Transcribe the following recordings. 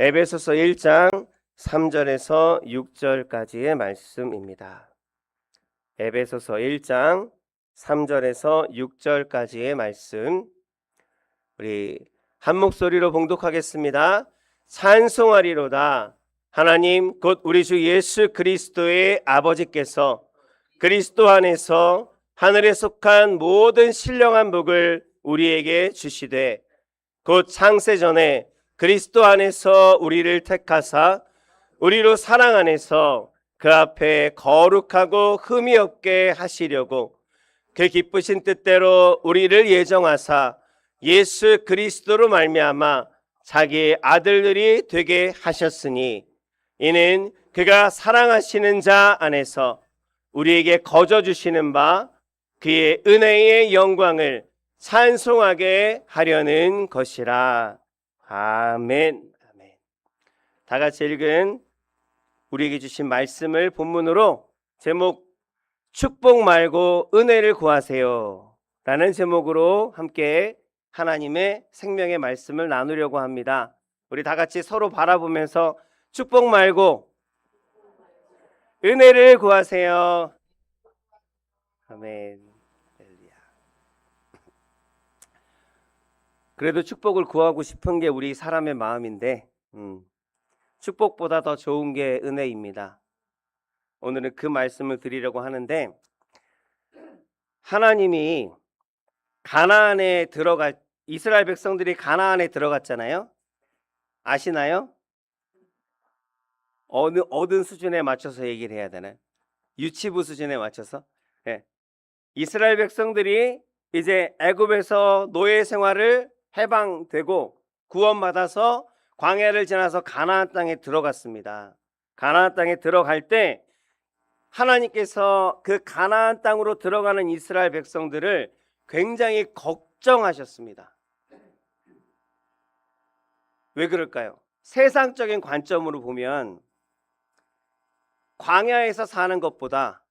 에베소서 1장 3절에서 6절까지의 말씀입니다. 에베소서 1장 3절에서 6절까지의 말씀, 우리 한 목소리로 봉독하겠습니다. 찬송하리로다. 하나님 곧 우리 주 예수 그리스도의 아버지께서 그리스도 안에서 하늘에 속한 모든 신령한 복을 우리에게 주시되 곧 창세전에 그리스도 안에서 우리를 택하사 우리로 사랑 안에서 그 앞에 거룩하고 흠이 없게 하시려고 그 기쁘신 뜻대로 우리를 예정하사 예수 그리스도로 말미암아 자기의 아들들이 되게 하셨으니 이는 그가 사랑하시는 자 안에서 우리에게 거저 주시는 바 그의 은혜의 영광을 찬송하게 하려는 것이라. 아멘. 아멘. 다 같이 읽은 우리에게 주신 말씀을 본문으로 제목 축복 말고 은혜를 구하세요 라는 제목으로 함께 하나님의 생명의 말씀을 나누려고 합니다. 우리 다 같이 서로 바라보면서 축복 말고 은혜를 구하세요. 아멘. 그래도 축복을 구하고 싶은 게 우리 사람의 마음인데 축복보다 더 좋은 게 은혜입니다. 오늘은 그 말씀을 드리려고 하는데, 하나님이 가나안에 이스라엘 백성들이 가나안에 들어갔잖아요. 아시나요? 어느 수준에 맞춰서 얘기를 해야 되나요? 유치부 수준에 맞춰서? 네. 이스라엘 백성들이 이제 애굽에서 노예 생활을 해방되고 구원받아서 광야를 지나서 가나안 땅에 들어갔습니다. 가나안 땅에 들어갈 때 하나님께서 그 가나안 땅으로 들어가는 이스라엘 백성들을 굉장히 걱정하셨습니다. 왜 그럴까요? 세상적인 관점으로 보면 광야에서 사는 것보다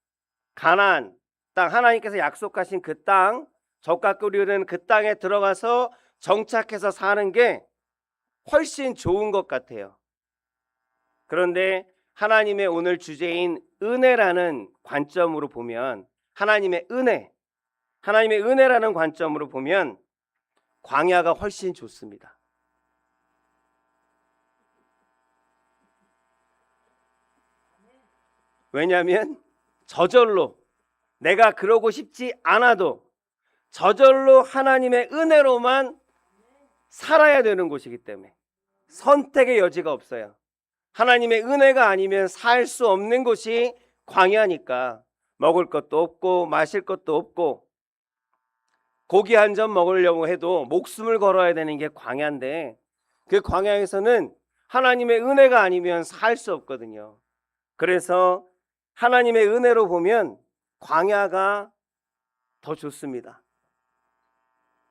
가나안 땅, 하나님께서 약속하신 그 땅, 젖과 꿀이 흐르는 그 땅에 들어가서 정착해서 사는 게 훨씬 좋은 것 같아요. 그런데 하나님의 오늘 주제인 은혜라는 관점으로 보면, 하나님의 은혜라는 관점으로 보면 광야가 훨씬 좋습니다. 왜냐하면 저절로, 내가 그러고 싶지 않아도 저절로 하나님의 은혜로만 살아야 되는 곳이기 때문에 선택의 여지가 없어요. 하나님의 은혜가 아니면 살 수 없는 곳이 광야니까, 먹을 것도 없고 마실 것도 없고 고기 한 점 먹으려고 해도 목숨을 걸어야 되는 게 광야인데, 그 광야에서는 하나님의 은혜가 아니면 살 수 없거든요. 그래서 하나님의 은혜로 보면 광야가 더 좋습니다.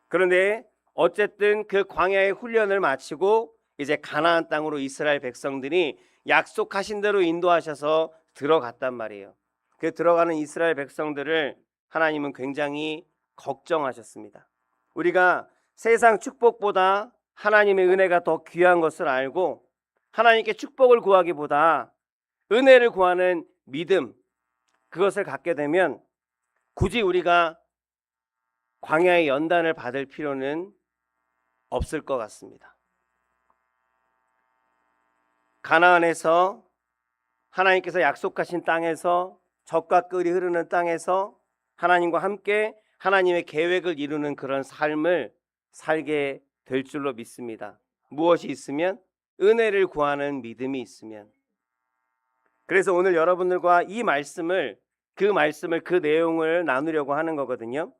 그런데 어쨌든 그 광야의 훈련을 마치고 이제 가나안 땅으로 이스라엘 백성들이 약속하신 대로 인도하셔서 들어갔단 말이에요. 그 들어가는 이스라엘 백성들을 하나님은 굉장히 걱정하셨습니다. 우리가 세상 축복보다 하나님의 은혜가 더 귀한 것을 알고 하나님께 축복을 구하기보다 은혜를 구하는 믿음, 그것을 갖게 되면 굳이 우리가 광야의 연단을 받을 필요는 없을 것 같습니다. 가나안에서 하나님께서 약속하신 땅에서 젖과 꿀이 흐르는 땅에서 하나님과 함께 하나님의 계획을 이루는 그런 삶을 살게 될 줄로 믿습니다. 무엇이 있으면? 은혜를 구하는 믿음이 있으면. 그래서 오늘 여러분들과 그 내용을 나누려고 하는 거거든요.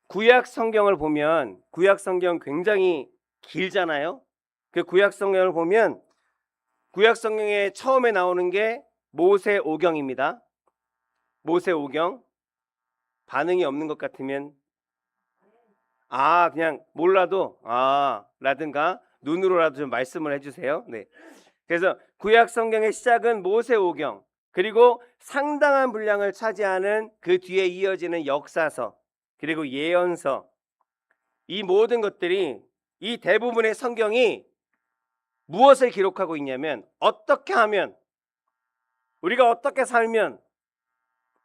구약 성경을 보면, 구약 성경 굉장히 길잖아요. 그 구약 성경을 보면 구약 성경에 처음에 나오는 게 모세오경입니다. 모세오경. 반응이 없는 것 같으면 그냥 몰라도 라든가 눈으로라도 좀 말씀을 해주세요. 네. 그래서 구약 성경의 시작은 모세오경, 그리고 상당한 분량을 차지하는 그 뒤에 이어지는 역사서, 그리고 예언서, 이 모든 것들이, 이 대부분의 성경이 무엇을 기록하고 있냐면 어떻게 하면, 우리가 어떻게 살면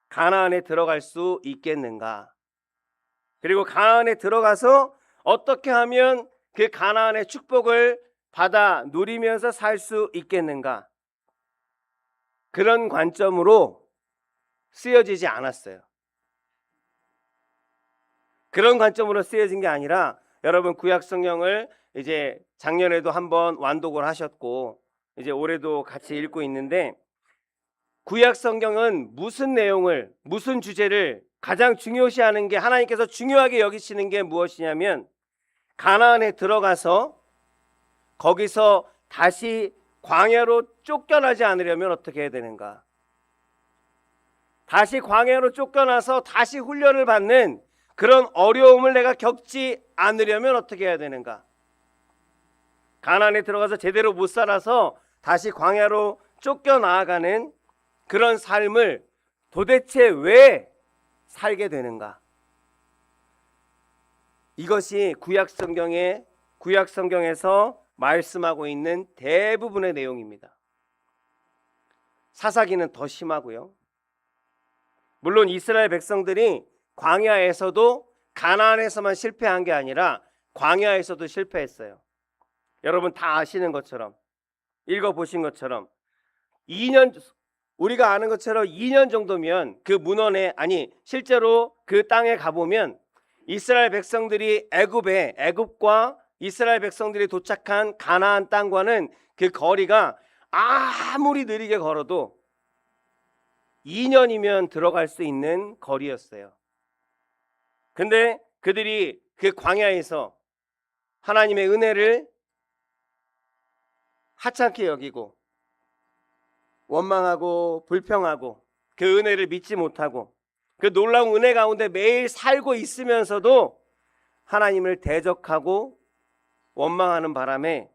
가나안에 들어갈 수 있겠는가, 그리고 가나안에 들어가서 어떻게 하면 그 가나안의 축복을 받아 누리면서 살 수 있겠는가, 그런 관점으로 쓰여지지 않았어요. 그런 관점으로 쓰여진 게 아니라, 여러분 구약 성경을 이제 작년에도 한번 완독을 하셨고 이제 올해도 같이 읽고 있는데, 구약 성경은 무슨 내용을, 무슨 주제를 가장 중요시하는 게, 하나님께서 중요하게 여기시는 게 무엇이냐면, 가나안에 들어가서 거기서 다시 광야로 쫓겨나지 않으려면 어떻게 해야 되는가, 다시 광야로 쫓겨나서 다시 훈련을 받는 그런 어려움을 내가 겪지 않으려면 어떻게 해야 되는가, 가나안에 들어가서 제대로 못 살아서 다시 광야로 쫓겨나가는 그런 삶을 도대체 왜 살게 되는가, 이것이 구약 성경에서 말씀하고 있는 대부분의 내용입니다. 사사기는 더 심하고요. 물론 이스라엘 백성들이 광야에서도, 가나안에서만 실패한 게 아니라 광야에서도 실패했어요. 여러분 다 아시는 것처럼, 읽어보신 것처럼 2년, 우리가 아는 것처럼 2년 정도면 그 문헌에, 아니 실제로 그 땅에 가보면 이스라엘 백성들이 애굽과 이스라엘 백성들이 도착한 가나안 땅과는 그 거리가 아무리 느리게 걸어도 2년이면 들어갈 수 있는 거리였어요. 근데 그들이 그 광야에서 하나님의 은혜를 하찮게 여기고 원망하고 불평하고 그 은혜를 믿지 못하고 그 놀라운 은혜 가운데 매일 살고 있으면서도 하나님을 대적하고 원망하는 바람에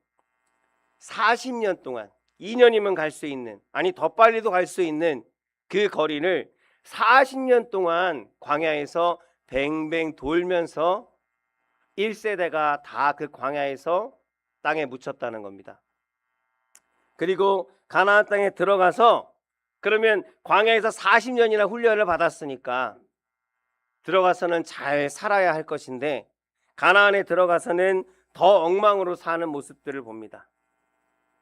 40년 동안, 2년이면 갈 수 있는, 아니 더 빨리도 갈 수 있는 그 거리를 40년 동안 광야에서 뱅뱅 돌면서 1세대가 다 그 광야에서 땅에 묻혔다는 겁니다. 그리고 가나안 땅에 들어가서, 그러면 광야에서 40년이나 훈련을 받았으니까 들어가서는 잘 살아야 할 것인데, 가나안에 들어가서는 더 엉망으로 사는 모습들을 봅니다.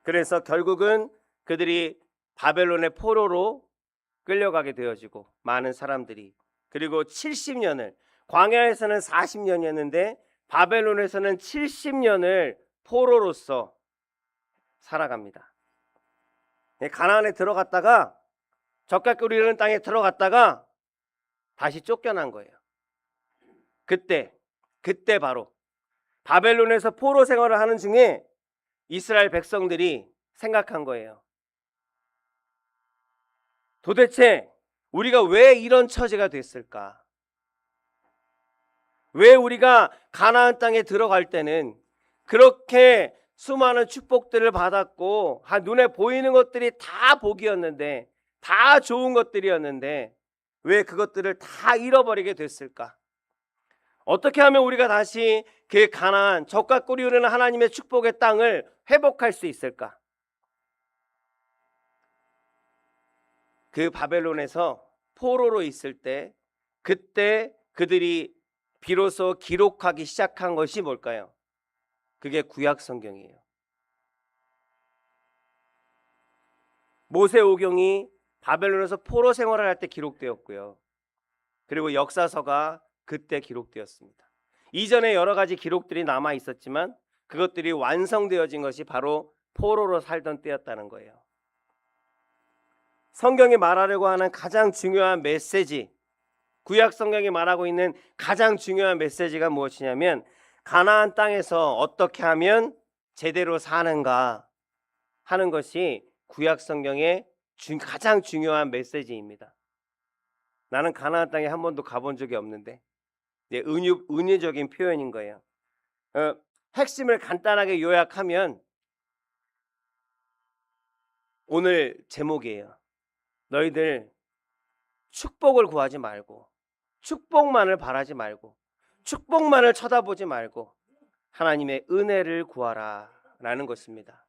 그래서 결국은 그들이 바벨론의 포로로 끌려가게 되어지고, 많은 사람들이, 그리고 70년을, 광야에서는 40년이었는데 바벨론에서는 70년을 포로로서 살아갑니다. 가나안에 들어갔다가, 젓갈 끓이는 땅에 들어갔다가 다시 쫓겨난 거예요. 그때 바로 바벨론에서 포로 생활을 하는 중에 이스라엘 백성들이 생각한 거예요. 도대체 우리가 왜 이런 처지가 됐을까? 왜 우리가 가나안 땅에 들어갈 때는 그렇게 수많은 축복들을 받았고 눈에 보이는 것들이 다 복이었는데, 다 좋은 것들이었는데 왜 그것들을 다 잃어버리게 됐을까? 어떻게 하면 우리가 다시 그 가나안, 젖과 꿀이 흐르는 하나님의 축복의 땅을 회복할 수 있을까? 그 바벨론에서 포로로 있을 때, 그때 그들이 비로소 기록하기 시작한 것이 뭘까요? 그게 구약 성경이에요. 모세오경이 바벨론에서 포로 생활을 할 때 기록되었고요. 그리고 역사서가 그때 기록되었습니다. 이전에 여러 가지 기록들이 남아 있었지만 그것들이 완성되어진 것이 바로 포로로 살던 때였다는 거예요. 성경이 말하려고 하는 가장 중요한 메시지, 구약 성경이 말하고 있는 가장 중요한 메시지가 무엇이냐면, 가나안 땅에서 어떻게 하면 제대로 사는가 하는 것이 구약 성경의 가장 중요한 메시지입니다. 나는 가나안 땅에 한 번도 가본 적이 없는데, 은유적인 표현인 거예요. 핵심을 간단하게 요약하면 오늘 제목이에요. 너희들 축복을 구하지 말고, 축복만을 바라지 말고, 축복만을 쳐다보지 말고 하나님의 은혜를 구하라 라는 것입니다.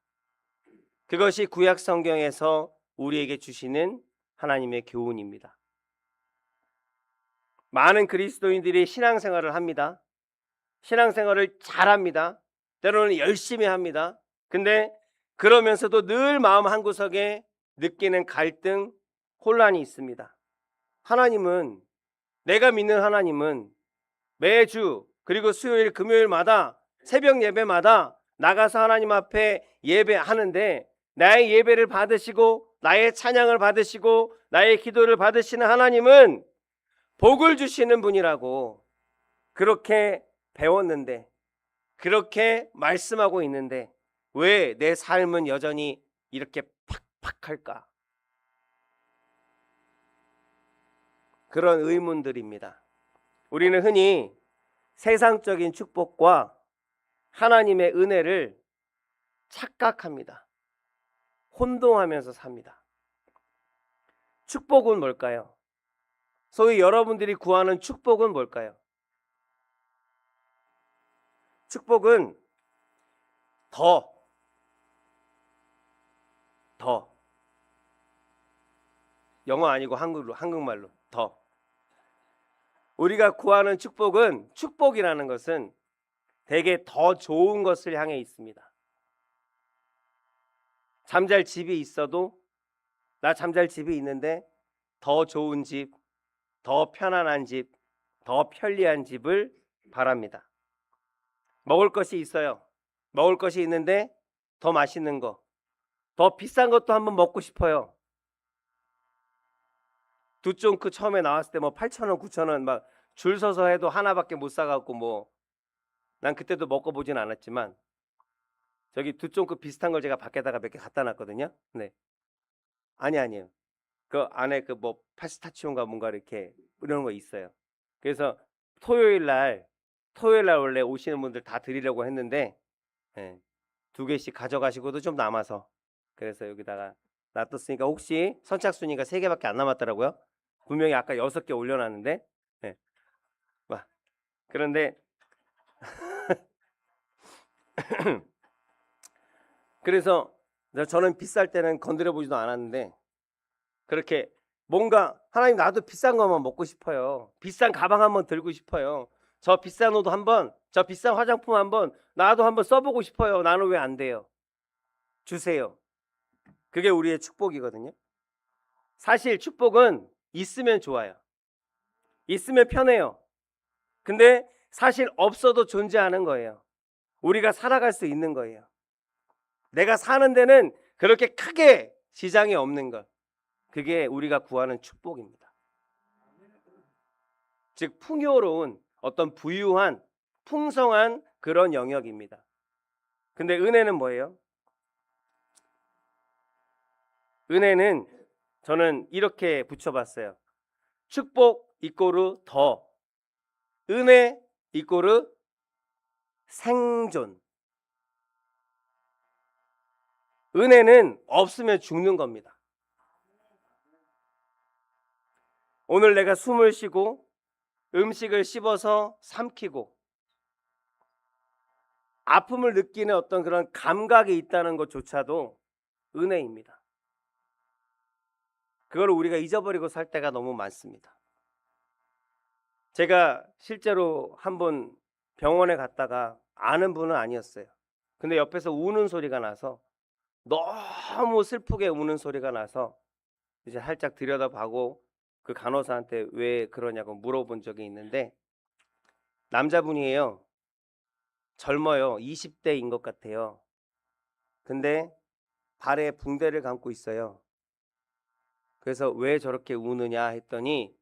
그것이 구약 성경에서 우리에게 주시는 하나님의 교훈입니다. 많은 그리스도인들이 신앙생활을 합니다. 신앙생활을 잘합니다. 때로는 열심히 합니다. 근데 그러면서도 늘 마음 한구석에 느끼는 갈등, 혼란이 있습니다. 하나님은, 내가 믿는 하나님은 매주 그리고 수요일 금요일마다 새벽 예배마다 나가서 하나님 앞에 예배하는데 나의 예배를 받으시고 나의 찬양을 받으시고 나의 기도를 받으시는 하나님은 복을 주시는 분이라고 그렇게 배웠는데, 그렇게 말씀하고 있는데 왜 내 삶은 여전히 이렇게 팍팍할까? 그런 의문들입니다. 우리는 흔히 세상적인 축복과 하나님의 은혜를 착각합니다. 혼동하면서 삽니다. 축복은 뭘까요? 소위 여러분들이 구하는 축복은 뭘까요? 축복은 더 영어 아니고 한국말로 더. 우리가 구하는 축복은, 축복이라는 것은 되게 더 좋은 것을 향해 있습니다. 잠잘 집이 있어도 나 잠잘 집이 있는데 더 좋은 집, 더 편안한 집, 더 편리한 집을 바랍니다. 먹을 것이 있어요. 먹을 것이 있는데 더 맛있는 거, 더 비싼 것도 한번 먹고 싶어요. 두쫑크 처음에 나왔을 때 뭐 8,000원, 9,000원 막 줄 서서 해도 하나밖에 못 사갖고 뭐 난 그때도 먹어보진 않았지만 저기 두쫑크 비슷한 걸 제가 밖에다가 몇 개 갖다 놨거든요. 네. 아니에요. 그 안에 그 뭐 파스타치오인가 뭔가 이렇게 이런 거 있어요. 그래서 토요일 날 원래 오시는 분들 다 드리려고 했는데 예, 2개씩 가져가시고도 좀 남아서 그래서 여기다가 놔뒀으니까 혹시 선착순위가 3개밖에 안 남았더라고요. 분명히 아까 6개 올려놨는데 예. 와, 그런데 그래서 저는 비쌀 때는 건드려 보지도 않았는데 그렇게 뭔가 하나님 나도 비싼 것만 먹고 싶어요. 비싼 가방 한번 들고 싶어요. 저 비싼 옷 한번, 저 비싼 화장품 한번 나도 한번 써보고 싶어요. 나는 왜 안 돼요? 주세요. 그게 우리의 축복이거든요. 사실 축복은 있으면 좋아요. 있으면 편해요. 근데 사실 없어도 존재하는 거예요. 우리가 살아갈 수 있는 거예요. 내가 사는 데는 그렇게 크게 지장이 없는 것. 그게 우리가 구하는 축복입니다. 즉 풍요로운 어떤 부유한 풍성한 그런 영역입니다. 근데 은혜는 뭐예요? 은혜는 저는 이렇게 붙여봤어요. 축복 이꼬르 더, 은혜 이꼬르 생존. 은혜는 없으면 죽는 겁니다. 오늘 내가 숨을 쉬고 음식을 씹어서 삼키고 아픔을 느끼는 어떤 그런 감각이 있다는 것조차도 은혜입니다. 그걸 우리가 잊어버리고 살 때가 너무 많습니다. 제가 실제로 한번 병원에 갔다가 아는 분은 아니었어요. 근데 옆에서 우는 소리가 나서 너무 슬프게 우는 소리가 나서 이제 살짝 들여다보고 그 간호사한테 왜 그러냐고 물어본 적이 있는데 남자분이에요. 젊어요. 20대인 것 같아요. 근데 발에 붕대를 감고 있어요. 그래서 왜 저렇게 우느냐 했더니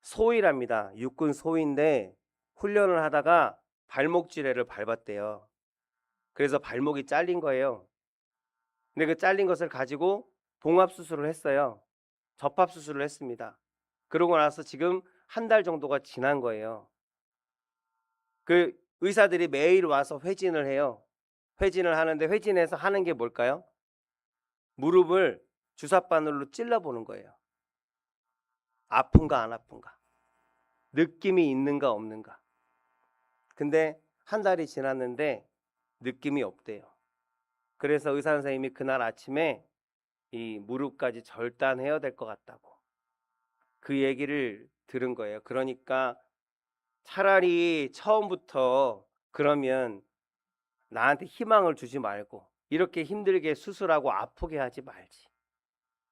소위랍니다. 육군 소위인데 훈련을 하다가 발목 지뢰를 밟았대요. 그래서 발목이 잘린 거예요. 근데 그 잘린 것을 가지고 봉합 수술을 했어요. 접합 수술을 했습니다. 그러고 나서 지금 1달 정도가 지난 거예요. 그 의사들이 매일 와서 회진을 해요. 회진을 하는데 회진에서 하는 게 뭘까요? 무릎을 주사바늘로 찔러보는 거예요. 아픈가 안 아픈가, 느낌이 있는가 없는가. 근데 1달이 지났는데 느낌이 없대요. 그래서 의사 선생님이 그날 아침에 이 무릎까지 절단해야 될 것 같다고 그 얘기를 들은 거예요. 그러니까 차라리 처음부터 그러면 나한테 희망을 주지 말고 이렇게 힘들게 수술하고 아프게 하지 말지.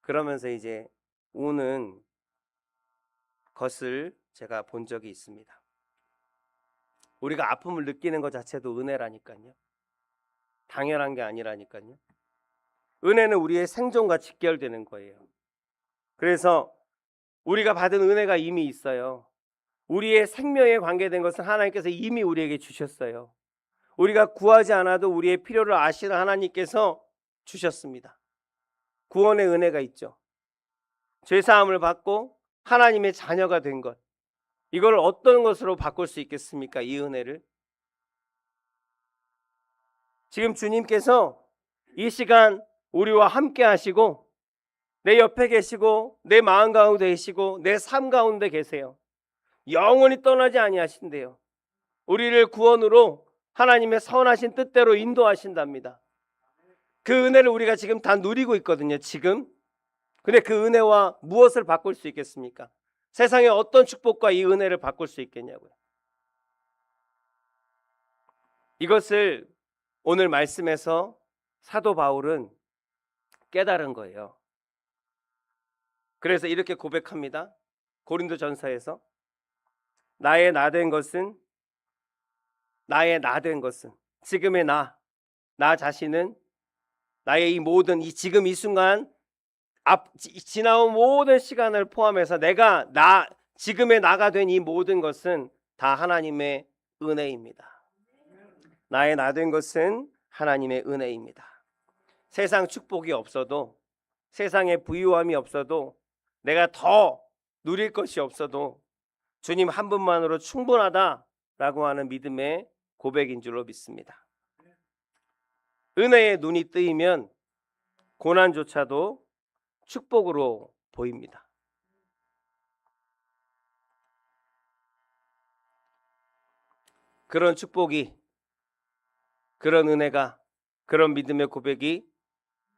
그러면서 이제 우는 것을 제가 본 적이 있습니다. 우리가 아픔을 느끼는 것 자체도 은혜라니까요. 당연한 게 아니라니까요. 은혜는 우리의 생존과 직결되는 거예요. 그래서 우리가 받은 은혜가 이미 있어요. 우리의 생명에 관계된 것은 하나님께서 이미 우리에게 주셨어요. 우리가 구하지 않아도 우리의 필요를 아시는 하나님께서 주셨습니다. 구원의 은혜가 있죠. 죄사함을 받고 하나님의 자녀가 된 것. 이걸 어떤 것으로 바꿀 수 있겠습니까? 이 은혜를. 지금 주님께서 이 시간 우리와 함께 하시고 내 옆에 계시고 내 마음 가운데 계시고 내 삶 가운데 계세요. 영원히 떠나지 아니하신대요. 우리를 구원으로 하나님의 선하신 뜻대로 인도하신답니다. 그 은혜를 우리가 지금 다 누리고 있거든요. 지금. 근데 그 은혜와 무엇을 바꿀 수 있겠습니까? 세상에 어떤 축복과 이 은혜를 바꿀 수 있겠냐고요. 이것을 오늘 말씀에서 사도 바울은 깨달은 거예요. 그래서 이렇게 고백합니다. 고린도전서에서 나의 나 된 것은 지금의 나 자신은 나의 이 모든 이 지금 이 순간 지나온 모든 시간을 포함해서 내가 지금의 나가 된 이 모든 것은 다 하나님의 은혜입니다. 나의 나 된 것은 하나님의 은혜입니다. 세상 축복이 없어도 세상의 부유함이 없어도 내가 더 누릴 것이 없어도 주님 한 분만으로 충분하다라고 하는 믿음의 고백인 줄로 믿습니다. 은혜의 눈이 뜨이면 고난조차도 축복으로 보입니다. 그런 축복이, 그런 은혜가, 그런 믿음의 고백이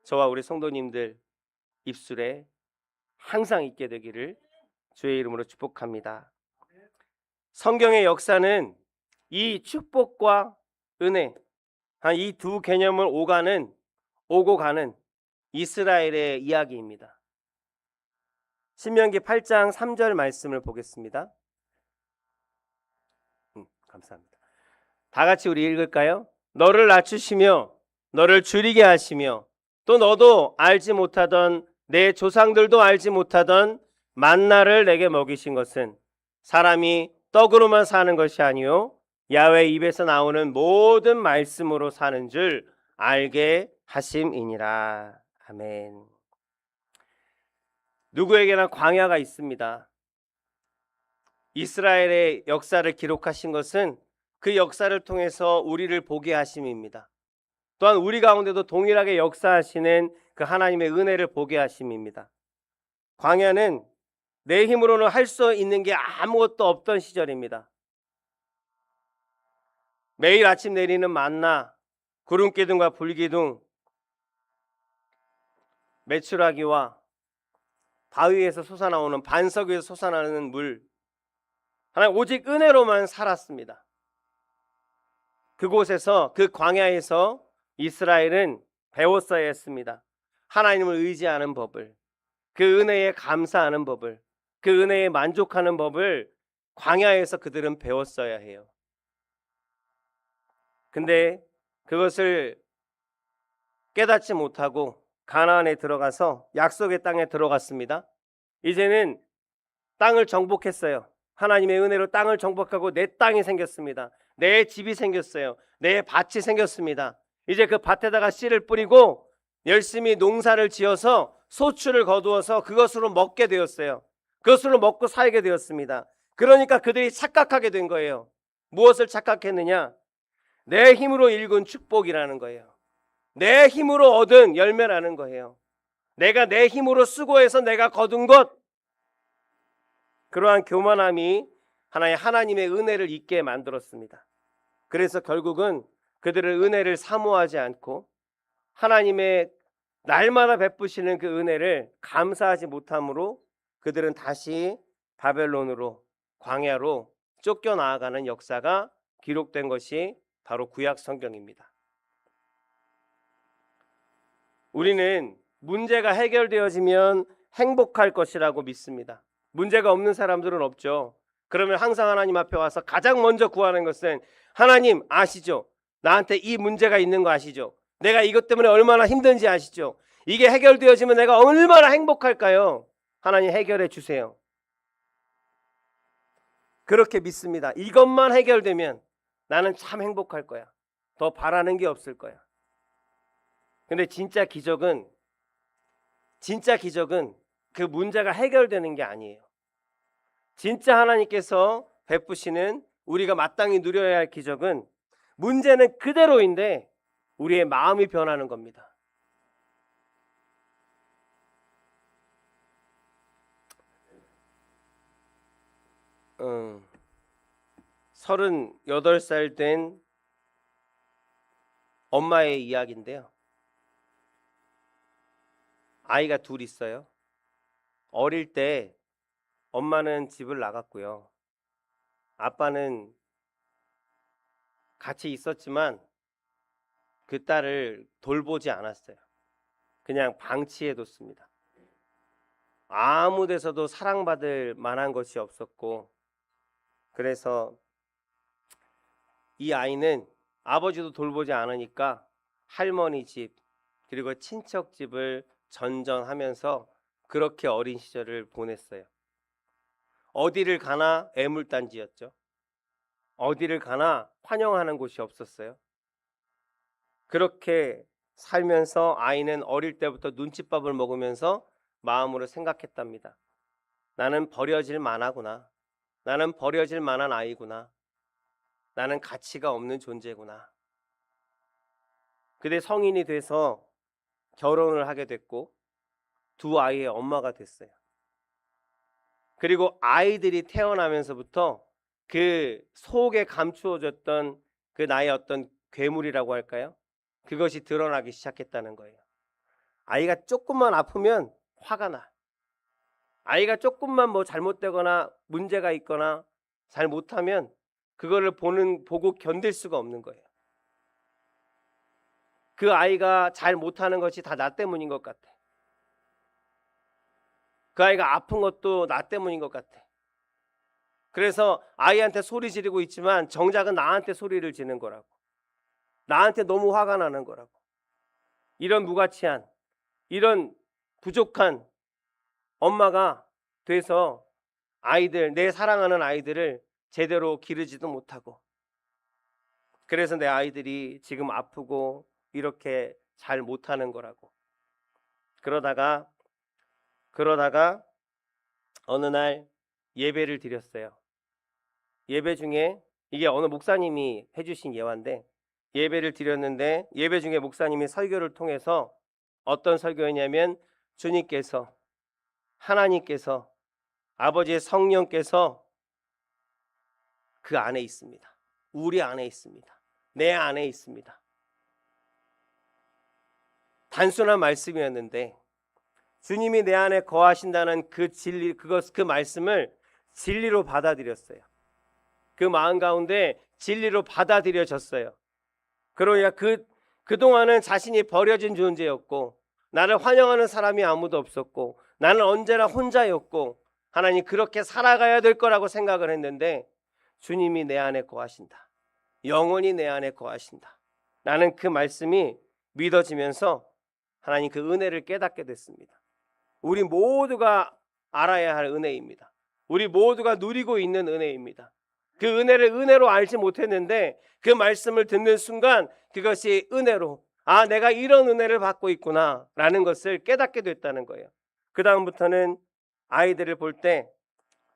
저와 우리 성도님들 입술에 항상 있게 되기를 주의 이름으로 축복합니다. 성경의 역사는 이 축복과 은혜, 이 두 개념을 오고 가는 이스라엘의 이야기입니다. 신명기 8장 3절 말씀을 보겠습니다. 감사합니다. 다 같이 우리 읽을까요? 너를 낮추시며 너를 줄이게 하시며 또 너도 알지 못하던 내 조상들도 알지 못하던 만나를 내게 먹이신 것은 사람이 떡으로만 사는 것이 아니요 야훼 입에서 나오는 모든 말씀으로 사는 줄 알게 하심이니라. 아멘. 누구에게나 광야가 있습니다. 이스라엘의 역사를 기록하신 것은 그 역사를 통해서 우리를 보게 하심입니다. 또한 우리 가운데도 동일하게 역사하시는 그 하나님의 은혜를 보게 하심입니다. 광야는 내 힘으로는 할 수 있는 게 아무것도 없던 시절입니다. 매일 아침 내리는 만나, 구름기둥과 불기둥, 메추라기와 바위에서 솟아나오는 반석 위에서 솟아나는 물, 하나님 오직 은혜로만 살았습니다. 그곳에서 그 광야에서 이스라엘은 배웠어야 했습니다. 하나님을 의지하는 법을, 그 은혜에 감사하는 법을, 그 은혜에 만족하는 법을 광야에서 그들은 배웠어야 해요. 근데 그것을 깨닫지 못하고 가나안에 들어가서 약속의 땅에 들어갔습니다. 이제는 땅을 정복했어요. 하나님의 은혜로 땅을 정복하고 내 땅이 생겼습니다. 내 집이 생겼어요. 내 밭이 생겼습니다. 이제 그 밭에다가 씨를 뿌리고 열심히 농사를 지어서 소출을 거두어서 그것으로 먹게 되었어요. 그것으로 먹고 살게 되었습니다. 그러니까 그들이 착각하게 된 거예요. 무엇을 착각했느냐? 내 힘으로 일군 축복이라는 거예요. 내 힘으로 얻은 열매라는 거예요. 내가 내 힘으로 수고해서 내가 거둔 것, 그러한 교만함이 하나님의 은혜를 잊게 만들었습니다. 그래서 결국은 그들은 은혜를 사모하지 않고 하나님의 날마다 베푸시는 그 은혜를 감사하지 못함으로 그들은 다시 바벨론으로, 광야로 쫓겨나가는 역사가 기록된 것이 바로 구약 성경입니다. 우리는 문제가 해결되어지면 행복할 것이라고 믿습니다. 문제가 없는 사람들은 없죠. 그러면 항상 하나님 앞에 와서 가장 먼저 구하는 것은, 하나님 아시죠? 나한테 이 문제가 있는 거 아시죠? 내가 이것 때문에 얼마나 힘든지 아시죠? 이게 해결되어지면 내가 얼마나 행복할까요? 하나님 해결해 주세요. 그렇게 믿습니다. 이것만 해결되면 나는 참 행복할 거야. 더 바라는 게 없을 거야. 근데 진짜 기적은 그 문제가 해결되는 게 아니에요. 진짜 하나님께서 베푸시는, 우리가 마땅히 누려야 할 기적은, 문제는 그대로인데 우리의 마음이 변하는 겁니다. 38살 된 엄마의 이야기인데요. 아이가 둘 있어요. 어릴 때 엄마는 집을 나갔고요. 아빠는 같이 있었지만 그 딸을 돌보지 않았어요. 그냥 방치해뒀습니다. 아무 데서도 사랑받을 만한 것이 없었고, 그래서 이 아이는 아버지도 돌보지 않으니까 할머니 집 그리고 친척 집을 전전하면서 그렇게 어린 시절을 보냈어요. 어디를 가나 애물단지였죠. 어디를 가나 환영하는 곳이 없었어요. 그렇게 살면서 아이는 어릴 때부터 눈칫밥을 먹으면서 마음으로 생각했답니다. 나는 버려질 만하구나. 나는 버려질 만한 아이구나. 나는 가치가 없는 존재구나. 근데 성인이 돼서 결혼을 하게 됐고 두 아이의 엄마가 됐어요. 그리고 아이들이 태어나면서부터 그 속에 감추어졌던 그 나의 어떤 괴물이라고 할까요? 그것이 드러나기 시작했다는 거예요. 아이가 조금만 아프면 화가 나. 아이가 조금만 뭐 잘못되거나 문제가 있거나 잘못하면 그거를 보고 견딜 수가 없는 거예요. 그 아이가 잘 못하는 것이 다 나 때문인 것 같아. 그 아이가 아픈 것도 나 때문인 것 같아. 그래서 아이한테 소리 지르고 있지만 정작은 나한테 소리를 지는 거라고. 나한테 너무 화가 나는 거라고. 이런 무가치한, 이런 부족한 엄마가 돼서 아이들, 내 사랑하는 아이들을 제대로 기르지도 못하고, 그래서 내 아이들이 지금 아프고 이렇게 잘 못하는 거라고. 그러다가 어느 날 예배를 드렸어요. 예배 중에, 이게 어느 목사님이 해주신 예화인데, 예배를 드렸는데 예배 중에 목사님이 설교를 통해서 어떤 설교였냐면, 주님께서, 하나님께서, 아버지의 성령께서 그 안에 있습니다. 우리 안에 있습니다. 내 안에 있습니다. 단순한 말씀이었는데 주님이 내 안에 거하신다는 그 진리, 그 말씀을 진리로 받아들였어요. 그 마음 가운데 진리로 받아들여졌어요. 그러니까 그동안은 자신이 버려진 존재였고, 나를 환영하는 사람이 아무도 없었고, 나는 언제나 혼자였고, 하나님 그렇게 살아가야 될 거라고 생각을 했는데, 주님이 내 안에 거하신다. 영원히 내 안에 거하신다. 나는 그 말씀이 믿어지면서 하나님 그 은혜를 깨닫게 됐습니다. 우리 모두가 알아야 할 은혜입니다. 우리 모두가 누리고 있는 은혜입니다. 그 은혜를 은혜로 알지 못했는데 그 말씀을 듣는 순간 그것이 은혜로, 아, 내가 이런 은혜를 받고 있구나 라는 것을 깨닫게 됐다는 거예요. 그 다음부터는 아이들을 볼 때,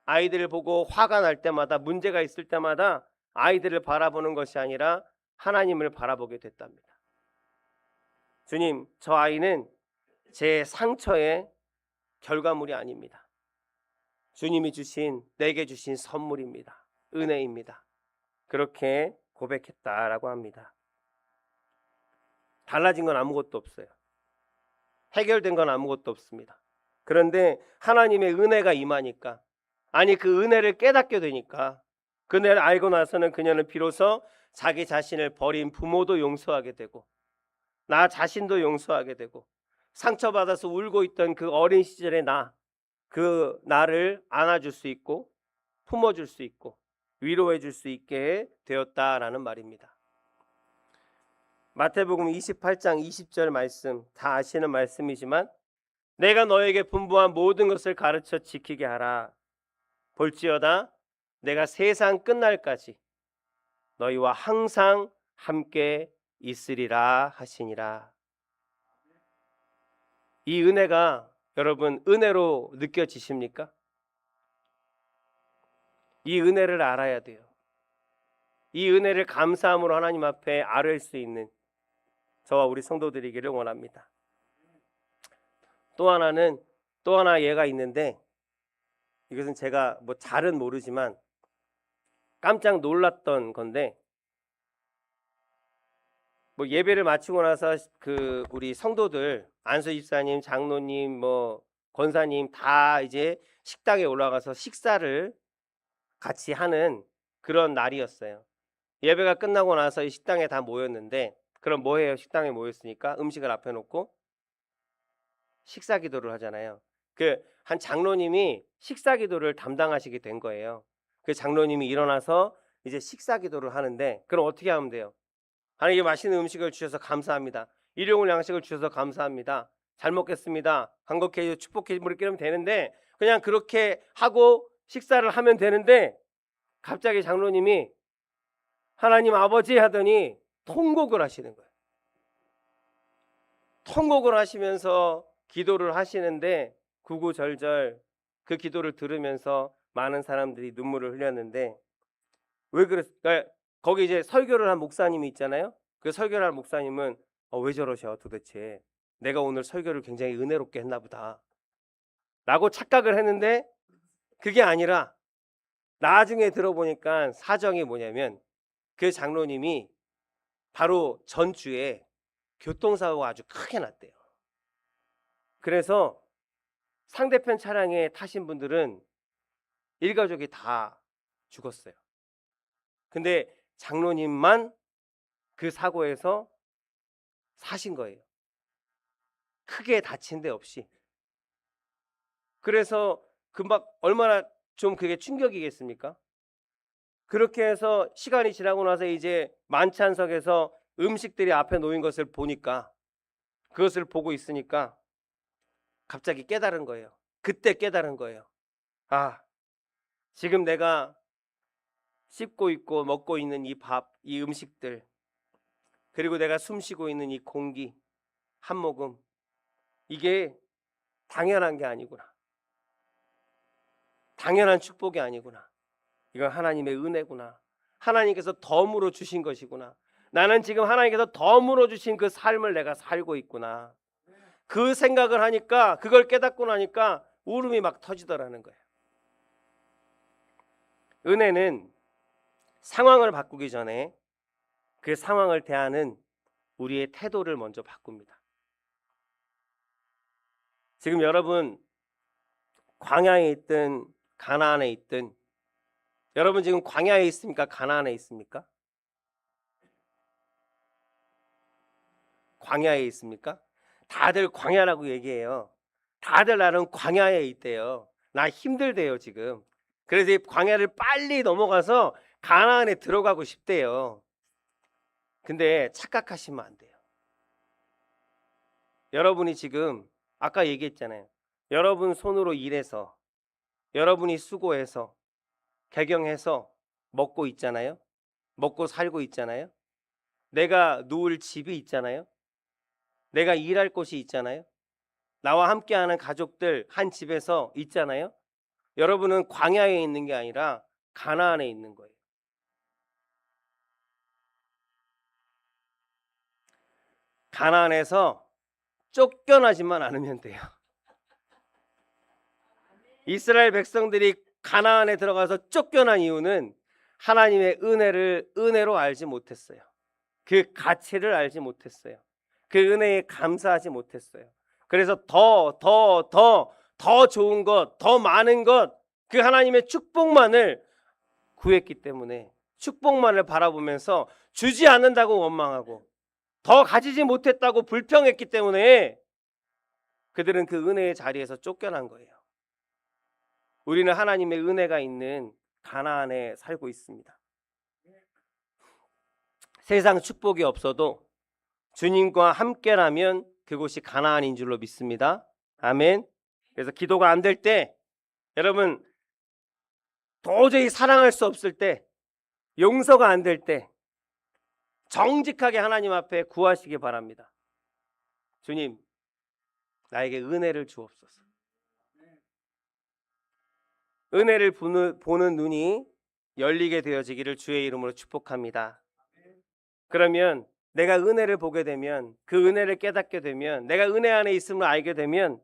아이들을 보고 화가 날 때마다, 문제가 있을 때마다 아이들을 바라보는 것이 아니라 하나님을 바라보게 됐답니다. 주님, 저 아이는 제 상처의 결과물이 아닙니다. 주님이 내게 주신 선물입니다. 은혜입니다. 그렇게 고백했다라고 합니다. 달라진 건 아무것도 없어요. 해결된 건 아무것도 없습니다. 그런데 하나님의 은혜가 임하니까, 아니 그 은혜를 깨닫게 되니까, 그 은혜를 알고 나서는 그녀는 비로소 자기 자신을 버린 부모도 용서하게 되고 나 자신도 용서하게 되고 상처받아서 울고 있던 그 어린 시절의 그 나를 안아줄 수 있고 품어줄 수 있고 위로해 줄 수 있게 되었다라는 말입니다. 마태복음 28장 20절 말씀 다 아시는 말씀이지만 내가 너에게 분부한 모든 것을 가르쳐 지키게 하라. 볼지어다 내가 세상 끝날까지 너희와 항상 함께 있으리라 하시니라. 이 은혜가 여러분 은혜로 느껴지십니까? 이 은혜를 알아야 돼요. 이 은혜를 감사함으로 하나님 앞에 아뢰일 수 있는 저와 우리 성도들이기를 원합니다. 또 하나 예가 있는데, 이것은 제가 뭐 잘은 모르지만 깜짝 놀랐던 건데, 뭐 예배를 마치고 나서 그 우리 성도들 안수 집사님, 장로님, 뭐 권사님 다 이제 식당에 올라가서 식사를 같이 하는 그런 날이었어요. 예배가 끝나고 나서 이 식당에 다 모였는데, 그럼 뭐 해요? 식당에 모였으니까 음식을 앞에 놓고 식사 기도를 하잖아요. 그 한 장로님이 식사 기도를 담당하시게 된 거예요. 그 장로님이 일어나서 이제 식사 기도를 하는데, 그럼 어떻게 하면 돼요? 하나님께 맛있는 음식을 주셔서 감사합니다. 일용할 양식을 주셔서 감사합니다. 잘 먹겠습니다. 간곡해 주셔서 축복해 주시면 이렇게 하면 되는데, 그냥 그렇게 하고 식사를 하면 되는데, 갑자기 장로님이 하나님 아버지 하더니 통곡을 하시는 거예요. 통곡을 하시면서 기도를 하시는데, 구구절절 그 기도를 들으면서 많은 사람들이 눈물을 흘렸는데, 왜 그랬을까요? 거기 이제 설교를 한 목사님이 있잖아요. 그 설교를 한 목사님은 왜 저러셔 도대체, 내가 오늘 설교를 굉장히 은혜롭게 했나 보다 라고 착각을 했는데, 그게 아니라 나중에 들어보니까 사정이 뭐냐면, 그 장로님이 바로 전주에 교통사고가 아주 크게 났대요. 그래서 상대편 차량에 타신 분들은 일가족이 다 죽었어요. 근데 장로님만 그 사고에서 사신 거예요. 크게 다친 데 없이. 그래서 금방 얼마나 좀 그게 충격이겠습니까? 그렇게 해서 시간이 지나고 나서 이제 만찬석에서 음식들이 앞에 놓인 것을 보니까, 그것을 보고 있으니까 갑자기 깨달은 거예요. 그때 깨달은 거예요. 아, 지금 내가 씹고 있고 먹고 있는 이 밥, 이 음식들, 그리고 내가 숨 쉬고 있는 이 공기 한 모금, 이게 당연한 게 아니구나. 당연한 축복이 아니구나. 이건 하나님의 은혜구나. 하나님께서 덤으로 주신 것이구나. 나는 지금 하나님께서 덤으로 주신 그 삶을 내가 살고 있구나. 그 생각을 하니까, 그걸 깨닫고 나니까 울음이 막 터지더라는 거예요. 은혜는 상황을 바꾸기 전에 그 상황을 대하는 우리의 태도를 먼저 바꿉니다. 지금 여러분 광야에 있든 가나안에 있든, 여러분 지금 광야에 있습니까? 가나안에 있습니까? 광야에 있습니까? 다들 광야라고 얘기해요. 다들 나는 광야에 있대요. 나 힘들대요 지금. 그래서 이 광야를 빨리 넘어가서 가나안에 들어가고 싶대요. 근데 착각하시면 안 돼요. 여러분이 지금 아까 얘기했잖아요. 여러분 손으로 일해서, 여러분이 수고해서, 개경해서 먹고 있잖아요. 먹고 살고 있잖아요. 내가 누울 집이 있잖아요. 내가 일할 곳이 있잖아요. 나와 함께하는 가족들 한 집에서 있잖아요. 여러분은 광야에 있는 게 아니라 가나안에 있는 거예요. 가나안에서 쫓겨나지만 않으면 돼요. 이스라엘 백성들이 가나안에 들어가서 쫓겨난 이유는 하나님의 은혜를 은혜로 알지 못했어요. 그 가치를 알지 못했어요. 그 은혜에 감사하지 못했어요. 그래서 더 좋은 것, 더 많은 것, 그 하나님의 축복만을 구했기 때문에 축복만을 바라보면서 주지 않는다고 원망하고 더 가지지 못했다고 불평했기 때문에 그들은 그 은혜의 자리에서 쫓겨난 거예요. 우리는 하나님의 은혜가 있는 가나안에 살고 있습니다. 세상 축복이 없어도 주님과 함께라면 그곳이 가나안인 줄로 믿습니다. 아멘. 그래서 기도가 안 될 때, 여러분 도저히 사랑할 수 없을 때, 용서가 안 될 때 정직하게 하나님 앞에 구하시기 바랍니다. 주님, 나에게 은혜를 주옵소서. 은혜를 보는 눈이 열리게 되어지기를 주의 이름으로 축복합니다. 그러면 내가 은혜를 보게 되면, 그 은혜를 깨닫게 되면, 내가 은혜 안에 있음을 알게 되면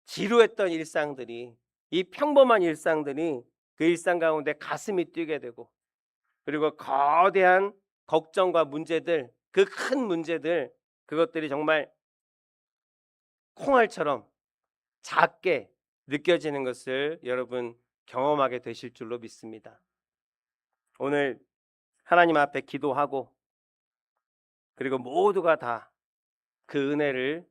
지루했던 일상들이, 이 평범한 일상들이 그 일상 가운데 가슴이 뛰게 되고, 그리고 거대한 걱정과 문제들, 그 큰 문제들, 그것들이 정말 콩알처럼 작게 느껴지는 것을 여러분 경험하게 되실 줄로 믿습니다. 오늘 하나님 앞에 기도하고, 그리고 모두가 다 그 은혜를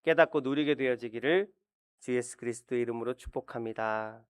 깨닫고 누리게 되어지기를 주 예수 그리스도의 이름으로 축복합니다.